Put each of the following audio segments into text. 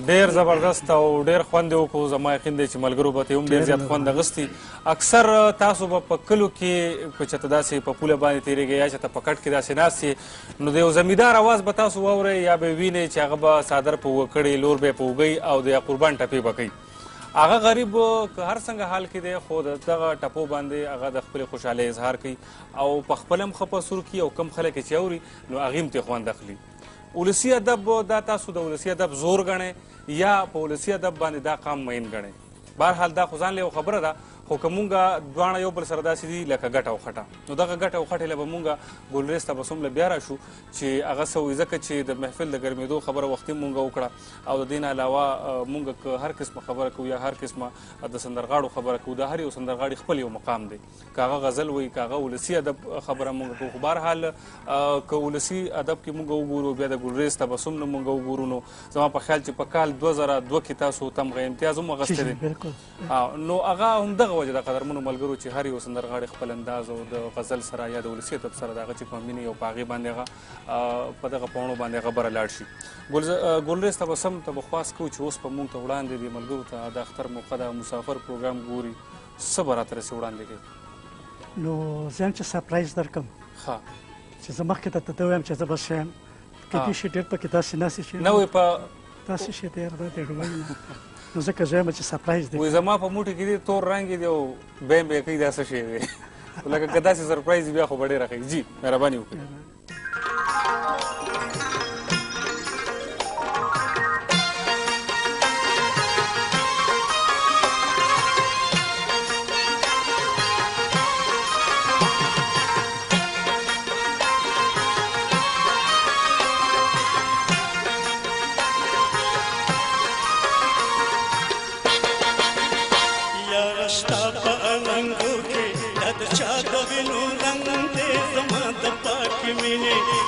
ډېر زبردست او ډېر خوند یې وکړو. زما یقین دی چې ملګرو به ترې هم ډېر زیات خوند اخیستی. اکثر تاسو به په کلو کې که چېرته داسې په پوله باندې تېرېږئ یا چېرته په کټ کې داسې ناست یې، نو د یو زمیندار اواز به تاسو واورئ یا به وینئ چې هغه به څادر په اوږه کړي، لور به یې په اوږئ او د یعقوبان ټپې به کوي. هغه غریب که هر څنګه حال کې دی خو د دغه ټپو باندې هغه د خپلې خوشحالۍ اظهار کوي او په خپله هم ښه په سور کي او کم خلک چې اوري نو هغې هم ترې خوند اخلي. ولسي ادب دا تاسو د ولسي ادب زور ګڼئ یا په ولسي ادب باندې دا قام مین ګڼئ؟ بهرحال دا خو ځان له یو خبره ده، خو که مونږ دواړه یو بل سره داسې دي لکه ګټه او خټه، نو دغه ګټه او خټې له به مونږ ګلریز تبسم له بیا راشو چې هغه څه وایي، ځکه چې د محفل د ګرمېدو خبره وختي مونږ وکړه او د دې نه علاوه مونږ که هر قسمه خبره کوو یا هر قسمه د سندرغاړو خبره کوو، د هر یو سندرغاړي خپل یو مقام دی. که هغه غزل وایي، که هغه ولسي ادب خبره مونږ کوو، خو بهرحال که ولسي ادب کې مونږ وګورو بیا د ګلریز تبسم نه مونږ وګورو، نو زما په خیال چې په کال 2002 کې تاسو تمغه امتیاز هم اخیستی دی. نو هغه همدغه وجه ده قدرمنو ملګرو چې هر یو سندرغاړی خپل انداز او د غزل سره یا د ولسي ادب سره د هغه چې کوم مینې او په هغې باندې هغه په دغه پاڼو باندې هغه بره لاړ شي. ګلریز تبسم ته به خواست کوو چې اوس په مونږ ته وړاندې دي ملګرو ته د اختر موقع ده، مسافر پروګرام ګوري، څه به راته رسې وړاندې کوي؟ نو زه هم چې سپرایز درکړم چې زه مخکې ته ته ووایم چې زه به ښه یم، کیدای شي ډېر پکې داسې ناسې شي نه وي په داسې شي ډېر دا د ډوبۍ نه، نو ځکه زه یم چې سپرایز دی. وایي زما په موټي کې دی تور رنګ دی او بیم به یې کوي دا څه شی دی لکه که داسې سرپرایز بیا خو به ډېره ښه جي مهرباني وکړئ.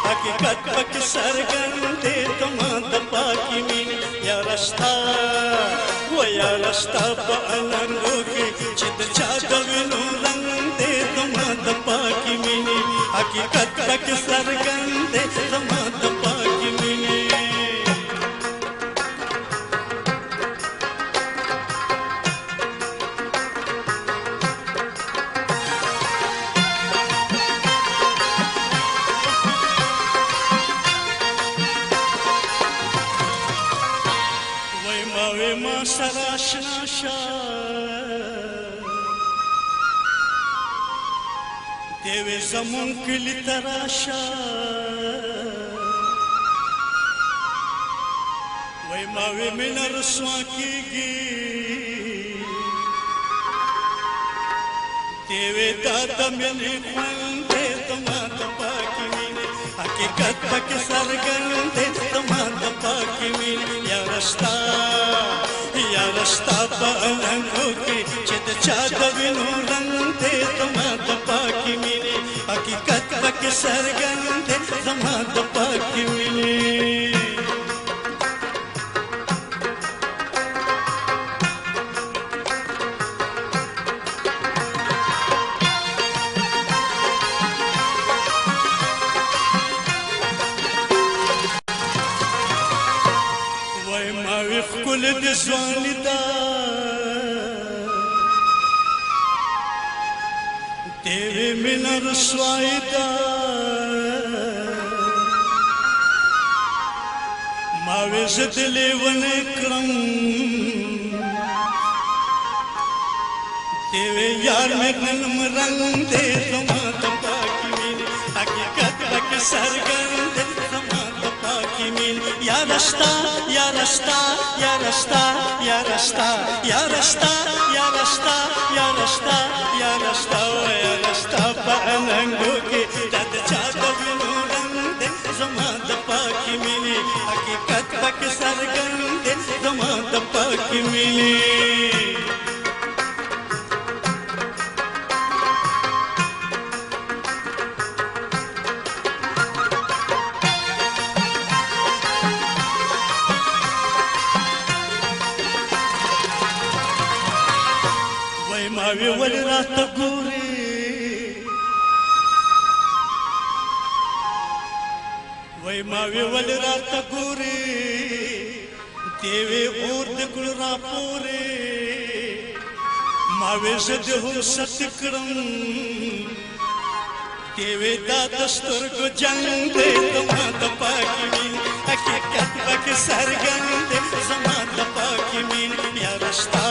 حقیقت پکې څرګند دی زما د پاکې مینې یاره شته و یاره شته په اننګو کې چې د چا د وینو رنګ دی زما د پاکې مینې حقیقت پکې څرګند دی زما د پاکې مینې. دیوی زمون کلی تراشا وی ماوی من رسوا کیگی دیوی دادا منی خونده تما دپا کی مینی حقیقت پاکی سرگنده تما دپا کی مینی یا رشتا پا انگو کی چید چا دوینو رنگ دے تما دپا کی مینی حقیقت پاکی سرگنده تما دپا کی مینی. ښکل د ځواني ده تیرې مینه رسوایي ده ما وې زه د لیونی کړم تیوې یار مې غنم رنګ دی زما د پاکې مینې حقیقت پکې څرګند دی زما د پاکې مینې یا رشتا یا رشتا یا رشتا یا رشتا یا رشتا یا رشتا یا رشتا یا رشتا و یا رشتا په اننګو کې دا د چا د وینو رنګ دی زما د پاکې مینې حقیقت پکې څرګند دی زما د پاکې مینې. ماوی ولی راته ګوري وای ماوی ولی راته ګوري तेवे और दिकुल रापोरे मावे जदहु सतकरम तेवे दादस्तर को जंग दे तमाद पाकी मीन हकीकत बक सरगंग दे जमाद पाकी मीन या रस्ता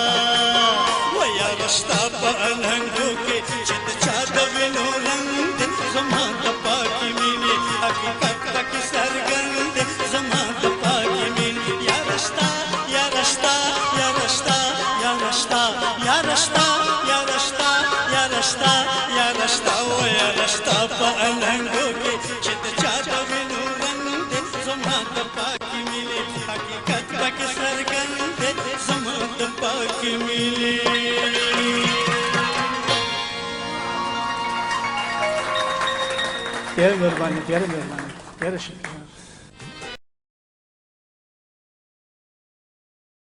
पलंगों के चित चाद विनो रंग दे जमाद पाकी मीन हकीकत बक सरगंग दे जमाद पाकी मीन या रस्ता या रस्ता या रस्ता या रस्ता या रस्ता या रस्ता या रस्ता या रस्ता ओ या रस्ता पलंगों के चित चाद विनो रंग दे जमाद पाकी मीन हकीकत बक सरगंग दे जमाद पाकी मीन ત્યારે મહેરબાની ત્યારે